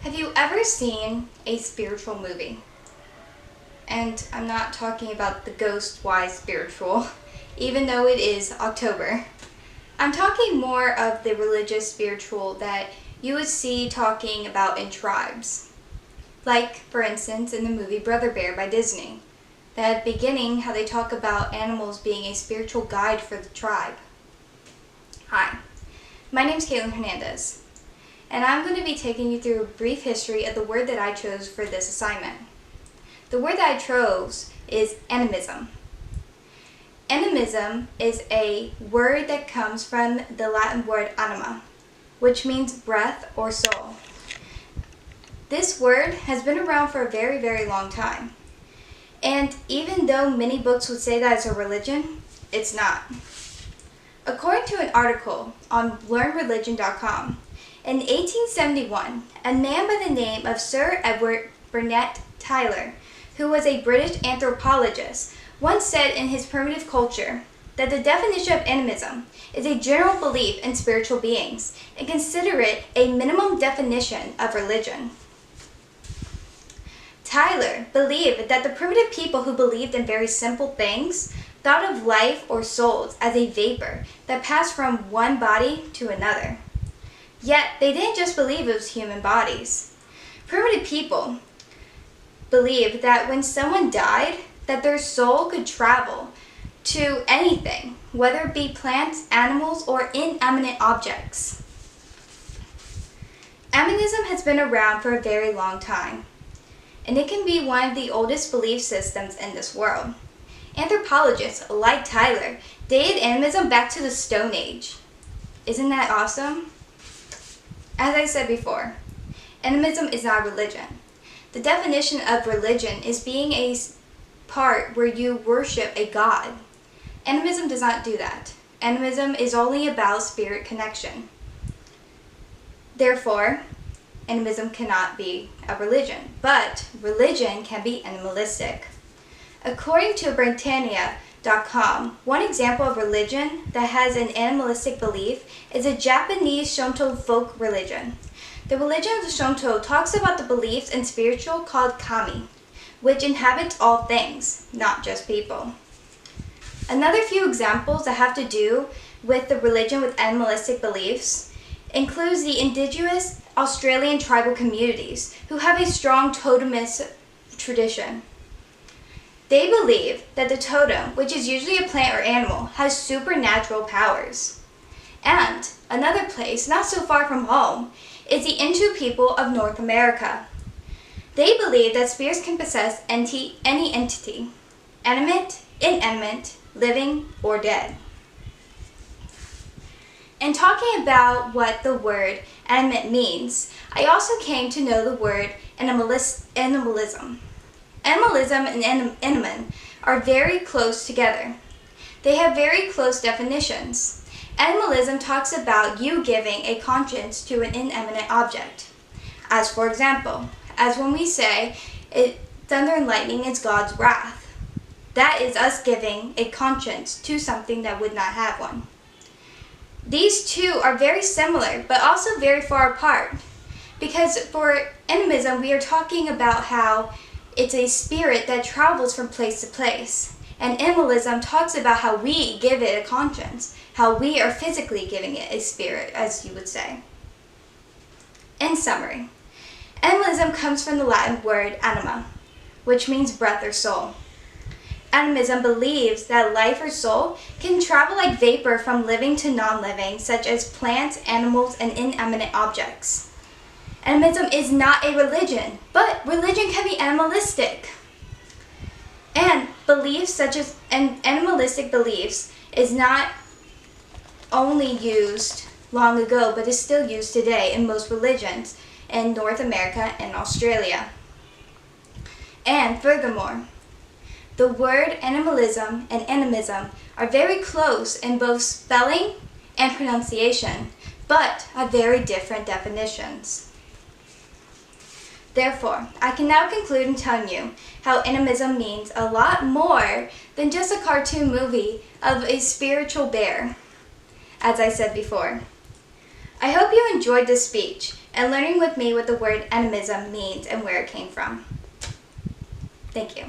Have you ever seen a spiritual movie? And I'm not talking about the ghost-wise spiritual, even though it is October. I'm talking more of the religious spiritual that you would see talking about in tribes. Like, for instance, in the movie Brother Bear by Disney. That at the beginning, how they talk about animals being a spiritual guide for the tribe. Hi, my name's Caitlin Hernandez, and I'm going to be taking you through a brief history of the word that I chose for this assignment. The word that I chose is animism. Animism is a word that comes from the Latin word anima, which means breath or soul. This word has been around for a very, very long time. And even though many books would say that it's a religion, it's not. According to an article on learnreligion.com, in 1871, a man by the name of Sir Edward Burnett Tylor, who was a British anthropologist, once said in his Primitive Culture that the definition of animism is a general belief in spiritual beings and consider it a minimum definition of religion. Tylor believed that the primitive people who believed in very simple things thought of life or souls as a vapor that passed from one body to another. Yet they didn't just believe it was human bodies. Primitive people believed that when someone died, that their soul could travel to anything, whether it be plants, animals, or inanimate objects. Animism has been around for a very long time, and it can be one of the oldest belief systems in this world. Anthropologists like Tylor dated animism back to the Stone Age. Isn't that awesome? As I said before, animism is not a religion. The definition of religion is being a part where you worship a god. Animism does not do that. Animism is only about spirit connection. Therefore, animism cannot be a religion, but religion can be animalistic. According to Britannia.com, one example of religion that has an animalistic belief is a Japanese Shinto folk religion. The religion of the Shinto talks about the beliefs in spiritual called kami, which inhabits all things, not just people. Another few examples that have to do with the religion with animalistic beliefs includes the indigenous Australian tribal communities who have a strong totemist tradition. They believe that the totem, which is usually a plant or animal, has supernatural powers. And another place, not so far from home, is the Intu people of North America. They believe that spirits can possess any entity, animate, inanimate, living, or dead. In talking about what the word animate means, I also came to know the word animalism. Animalism and animism are very close together. They have very close definitions. Animalism talks about you giving a conscience to an inanimate object. As for example, as when we say, thunder and lightning is God's wrath. That is us giving a conscience to something that would not have one. These two are very similar, but also very far apart. Because for animism, we are talking about how it's a spirit that travels from place to place. And animalism talks about how we give it a conscience, how we are physically giving it a spirit, as you would say. In summary, animalism comes from the Latin word anima, which means breath or soul. Animism believes that life or soul can travel like vapor from living to non-living, such as plants, animals, and inanimate objects. Animism is not a religion, but religion can be animalistic. And beliefs such as animalistic beliefs is not only used long ago, but is still used today in most religions in North America and Australia. And furthermore, the word animalism and animism are very close in both spelling and pronunciation, but have very different definitions. Therefore, I can now conclude in telling you how animism means a lot more than just a cartoon movie of a spiritual bear, as I said before. I hope you enjoyed this speech and learning with me what the word animism means and where it came from. Thank you.